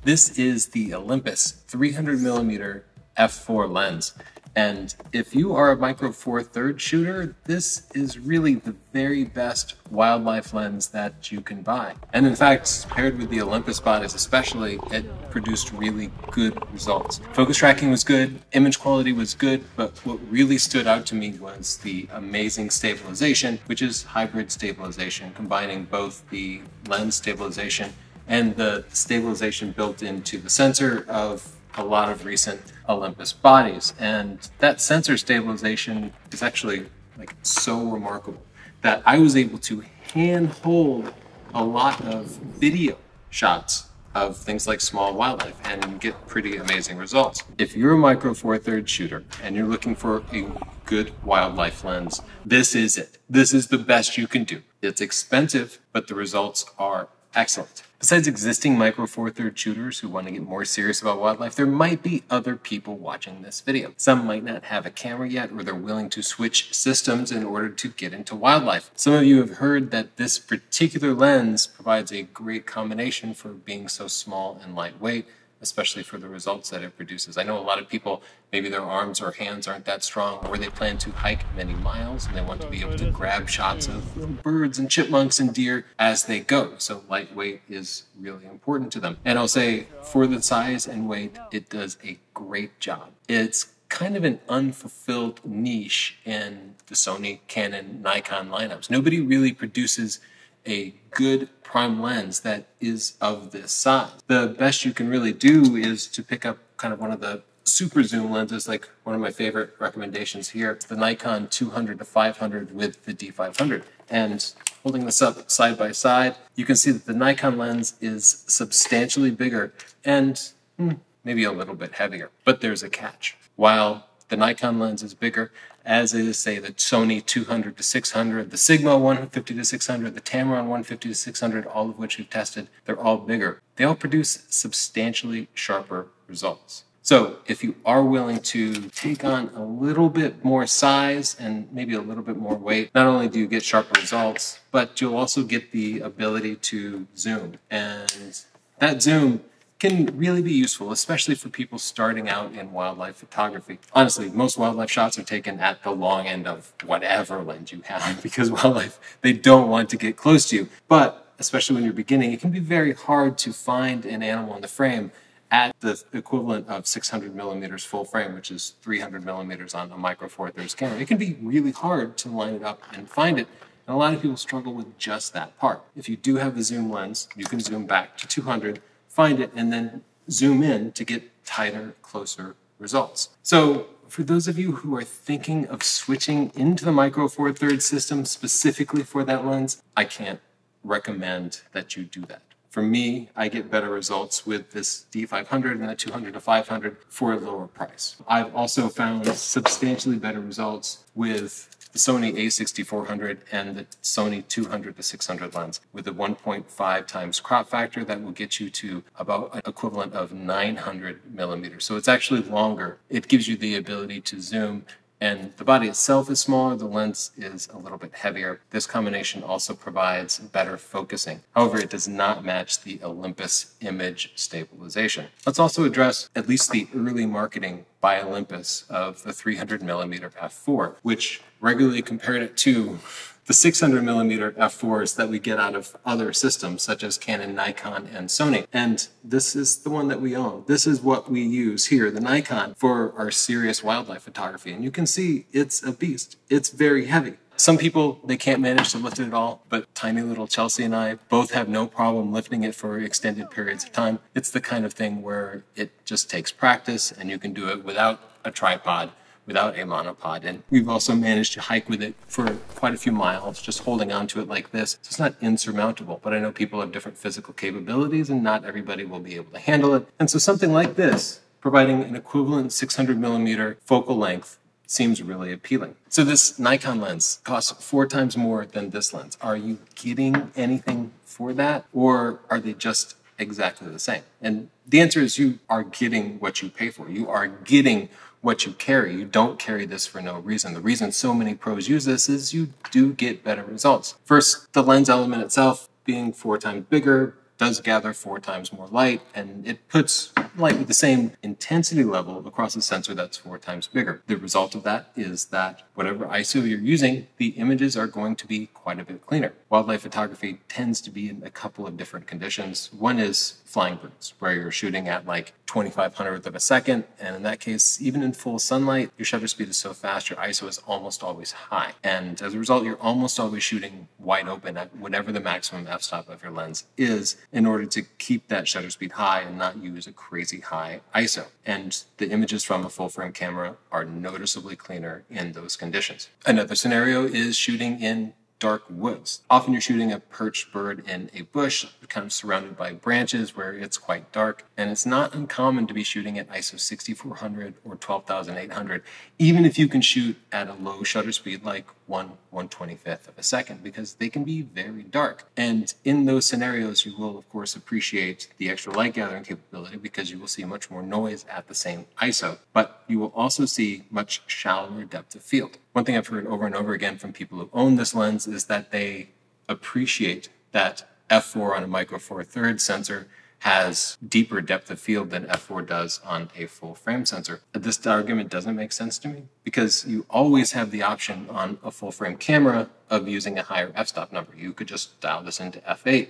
This is the Olympus 300mm f4 lens. And if you are a Micro Four Thirds shooter, this is really the very best wildlife lens that you can buy. And in fact, paired with the Olympus bodies especially, it produced really good results. Focus tracking was good, image quality was good, but what really stood out to me was the amazing stabilization, which is hybrid stabilization, combining both the lens stabilization and the stabilization built into the sensor of a lot of recent Olympus bodies. And that sensor stabilization is actually so remarkable that I was able to hand hold a lot of video shots of things like small wildlife and get pretty amazing results. If you're a Micro Four Thirds shooter and you're looking for a good wildlife lens, this is it. This is the best you can do. It's expensive, but the results are excellent. Besides existing Micro Four Thirds shooters who want to get more serious about wildlife, there might be other people watching this video. Some might not have a camera yet, or they're willing to switch systems in order to get into wildlife. Some of you have heard that this particular lens provides a great combination for being so small and lightweight, especially for the results that it produces. I know a lot of people, maybe their arms or hands aren't that strong, or they plan to hike many miles and they want to be able to grab shots of little birds and chipmunks and deer as they go. So lightweight is really important to them. And I'll say, for the size and weight, it does a great job. It's kind of an unfulfilled niche in the Sony, Canon, Nikon lineups. Nobody really produces a good prime lens that is of this size. The best you can really do is to pick up kind of one of the super zoom lenses, like one of my favorite recommendations here, the Nikon 200 to 500 with the D500. And holding this up side by side, you can see that the Nikon lens is substantially bigger and maybe a little bit heavier, but there's a catch. While the Nikon lens is bigger, as is, say, the Sony 200 to 600, the Sigma 150 to 600, the Tamron 150 to 600, all of which we've tested, they're all bigger. They all produce substantially sharper results. So if you are willing to take on a little bit more size and maybe a little bit more weight, not only do you get sharper results, but you'll also get the ability to zoom. And that zoom can really be useful, especially for people starting out in wildlife photography. Honestly, most wildlife shots are taken at the long end of whatever lens you have, because wildlife, they don't want to get close to you. But especially when you're beginning, it can be very hard to find an animal in the frame at the equivalent of 600 millimeters full frame, which is 300 millimeters on a Micro Four Thirds camera. It can be really hard to line it up and find it. And a lot of people struggle with just that part. If you do have a zoom lens, you can zoom back to 200, find it, and then zoom in to get tighter, closer results. So for those of you who are thinking of switching into the Micro Four Thirds system specifically for that lens, I can't recommend that you do that. For me, I get better results with this D500 and the 200 to 500 for a lower price. I've also found substantially better results with the Sony a6400 and the Sony 200 to 600 lens with a 1.5 times crop factor that will get you to about an equivalent of 900 millimeters. So it's actually longer. It gives you the ability to zoom, and the body itself is smaller, the lens is a little bit heavier. This combination also provides better focusing. However, it does not match the Olympus image stabilization. Let's also address at least the early marketing by Olympus of the 300mm f4, which regularly compared it to the 600mm f4s that we get out of other systems such as Canon, Nikon, and Sony. And this is the one that we own. This is what we use here, the Nikon, for our serious wildlife photography. And you can see it's a beast. It's very heavy. Some people, they can't manage to lift it at all, but tiny little Chelsea and I both have no problem lifting it for extended periods of time. It's the kind of thing where it just takes practice, and you can do it without a tripod, without a monopod. And we've also managed to hike with it for quite a few miles, just holding on to it like this. So it's not insurmountable, but I know people have different physical capabilities and not everybody will be able to handle it. And so something like this, providing an equivalent 600mm focal length, seems really appealing. So this Nikon lens costs 4 times more than this lens. Are you getting anything for that, or are they just exactly the same? And the answer is you are getting what you pay for. You are getting what you carry. You don't carry this for no reason. The reason so many pros use this is you do get better results. First, the lens element itself being 4 times bigger does gather 4 times more light, and it puts light with the same intensity level across a sensor that's 4 times bigger. The result of that is that whatever ISO you're using, the images are going to be quite a bit cleaner. Wildlife photography tends to be in a couple of different conditions. One is flying birds, where you're shooting at like 2500th of a second, and in that case, even in full sunlight, your shutter speed is so fast, your ISO is almost always high. And as a result, you're almost always shooting wide open at whatever the maximum f-stop of your lens is in order to keep that shutter speed high and not use a crazy high ISO. And the images from a full frame camera are noticeably cleaner in those conditions. Another scenario is shooting in dark woods. Often you're shooting a perched bird in a bush, kind of surrounded by branches where it's quite dark. And it's not uncommon to be shooting at ISO 6400 or 12,800, even if you can shoot at a low shutter speed like 1/125th of a second, because they can be very dark. And in those scenarios, you will, of course, appreciate the extra light gathering capability because you will see much more noise at the same ISO, but you will also see much shallower depth of field. One thing I've heard over and over again from people who own this lens is that they appreciate that f4 on a Micro Four Thirds sensor has deeper depth of field than f4 does on a full frame sensor. This argument doesn't make sense to me because you always have the option on a full frame camera of using a higher f-stop number. You could just dial this into f8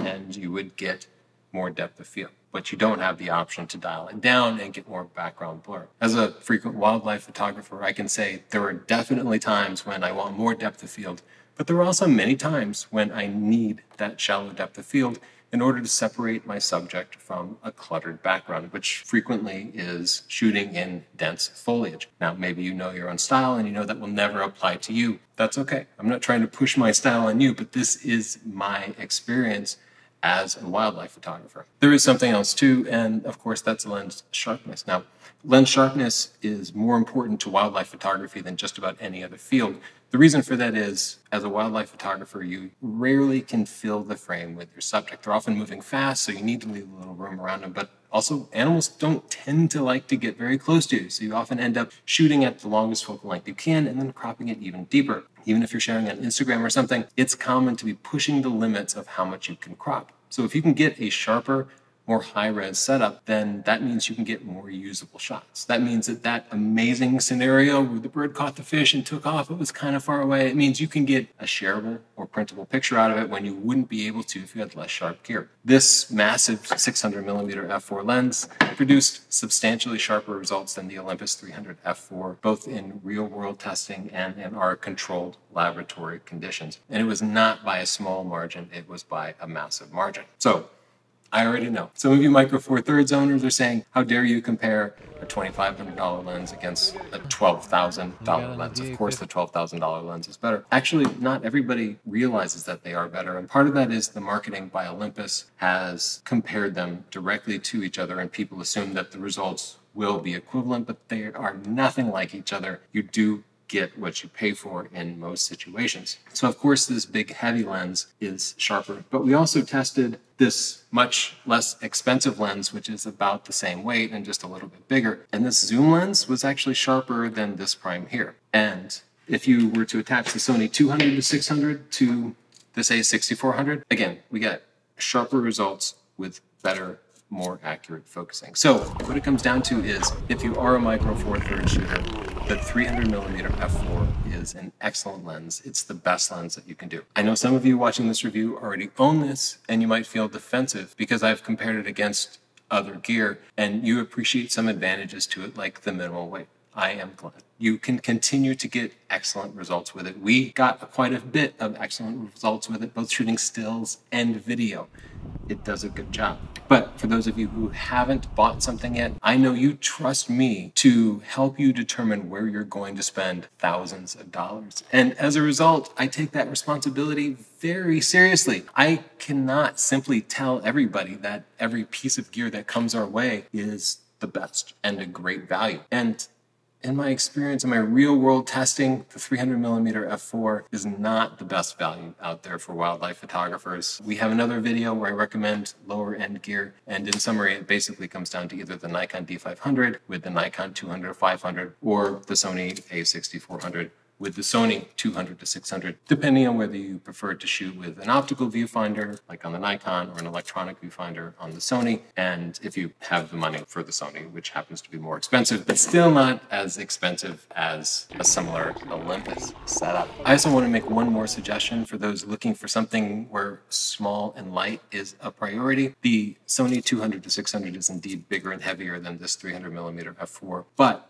and you would get more depth of field, but you don't have the option to dial it down and get more background blur. As a frequent wildlife photographer, I can say there are definitely times when I want more depth of field, but there are also many times when I need that shallow depth of field in order to separate my subject from a cluttered background, which frequently is shooting in dense foliage. Now, maybe you know your own style and you know that will never apply to you. That's okay. I'm not trying to push my style on you, but this is my experience as a wildlife photographer. There is something else too, and of course that's lens sharpness. Now, lens sharpness is more important to wildlife photography than just about any other field. The reason for that is, as a wildlife photographer, you rarely can fill the frame with your subject. They're often moving fast, so you need to leave a little room around them, but also animals don't tend to like to get very close to you, so you often end up shooting at the longest focal length you can and then cropping it even deeper. Even if you're sharing on Instagram or something, it's common to be pushing the limits of how much you can crop. So if you can get a sharper, more high-res setup, then that means you can get more usable shots. That means that that amazing scenario where the bird caught the fish and took off, it was kind of far away, it means you can get a shareable or printable picture out of it when you wouldn't be able to if you had less sharp gear. This massive 600mm f4 lens produced substantially sharper results than the Olympus 300 f4, both in real-world testing and in our controlled laboratory conditions. And it was not by a small margin, it was by a massive margin. So, I already know. Some of you Micro Four Thirds owners are saying, how dare you compare a $2,500 lens against a $12,000 lens? Of course, the $12,000 lens is better. Actually, not everybody realizes that they are better. And part of that is the marketing by Olympus has compared them directly to each other, and people assume that the results will be equivalent, but they are nothing like each other. You do get what you pay for in most situations. So of course this big heavy lens is sharper, but we also tested this much less expensive lens, which is about the same weight and just a little bit bigger. And this zoom lens was actually sharper than this prime here. And if you were to attach the Sony 200 to 600 to this A6400, again, we get sharper results with better, more accurate focusing. So what it comes down to is, if you are a Micro Four Thirds shooter, the 300mm f4 is an excellent lens. It's the best lens that you can do. I know some of you watching this review already own this, and you might feel defensive because I've compared it against other gear, and you appreciate some advantages to it, like the minimal weight. I am glad. You can continue to get excellent results with it. We got quite a bit of excellent results with it, both shooting stills and video. It does a good job. But for those of you who haven't bought something yet, I know you trust me to help you determine where you're going to spend thousands of dollars. And as a result, I take that responsibility very seriously. I cannot simply tell everybody that every piece of gear that comes our way is the best and a great value. And in my experience, in my real world testing, the 300mm f4 is not the best value out there for wildlife photographers. We have another video where I recommend lower end gear, and in summary, it basically comes down to either the Nikon D500 with the Nikon 200 or 500, or the Sony A6400 with the Sony 200 to 600, depending on whether you prefer to shoot with an optical viewfinder, like on the Nikon, or an electronic viewfinder on the Sony, and if you have the money for the Sony, which happens to be more expensive, but still not as expensive as a similar Olympus setup. I also want to make one more suggestion for those looking for something where small and light is a priority. The Sony 200 to 600 is indeed bigger and heavier than this 300mm f4, but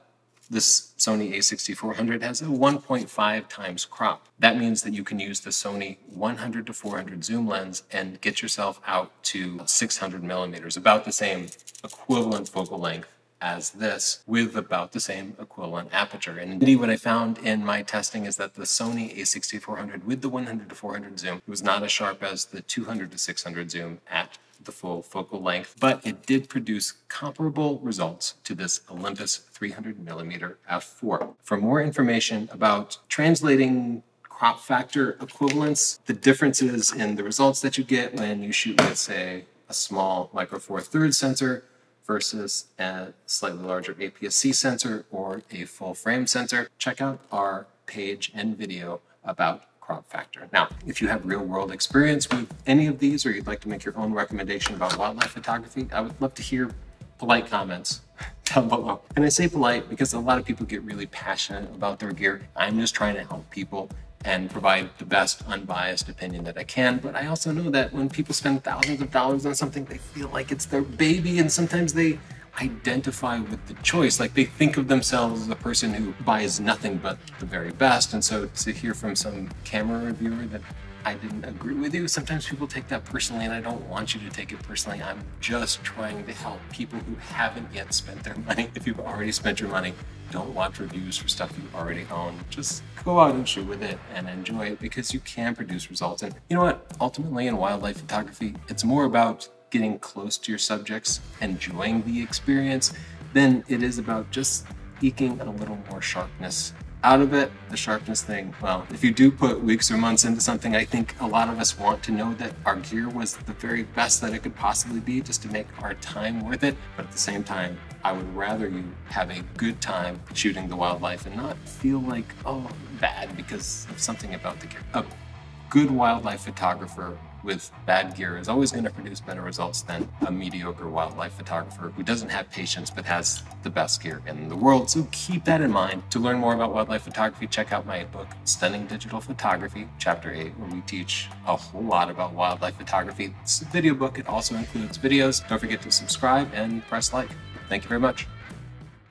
this Sony a6400 has a 1.5 times crop. That means that you can use the Sony 100 to 400 zoom lens and get yourself out to 600mm, about the same equivalent focal length as this, with about the same equivalent aperture. And indeed, what I found in my testing is that the Sony a6400 with the 100 to 400 zoom was not as sharp as the 200 to 600 zoom at the full focal length, but it did produce comparable results to this Olympus 300mm f4. For more information about translating crop factor equivalence, the differences in the results that you get when you shoot with, say, a small Micro Four Thirds sensor versus a slightly larger APS-C sensor or a full frame sensor, check out our page and video about crop factor. Now, if you have real world experience with any of these, or you'd like to make your own recommendation about wildlife photography, I would love to hear polite comments down below. And I say polite because a lot of people get really passionate about their gear. I'm just trying to help people and provide the best unbiased opinion that I can. But I also know that when people spend thousands of dollars on something, they feel like it's their baby, and sometimes they identify with the choice. Like, they think of themselves as a person who buys nothing but the very best. And so to hear from some camera reviewer that I didn't agree with you, sometimes people take that personally, and I don't want you to take it personally. I'm just trying to help people who haven't yet spent their money. If you've already spent your money, don't watch reviews for stuff you already own. Just go out and shoot with it and enjoy it, because you can produce results. And you know what? Ultimately, in wildlife photography, it's more about getting close to your subjects, enjoying the experience, than it is about just eking a little more sharpness out of it. The sharpness thing, well, if you do put weeks or months into something, I think a lot of us want to know that our gear was the very best that it could possibly be, just to make our time worth it. But at the same time, I would rather you have a good time shooting the wildlife and not feel like, oh, bad because of something about the gear. A good wildlife photographer with bad gear is always going to produce better results than a mediocre wildlife photographer who doesn't have patience but has the best gear in the world. So keep that in mind. To learn more about wildlife photography, check out my book, Stunning Digital Photography, Chapter 8, where we teach a whole lot about wildlife photography. It's a video book. It also includes videos. Don't forget to subscribe and press like. Thank you very much.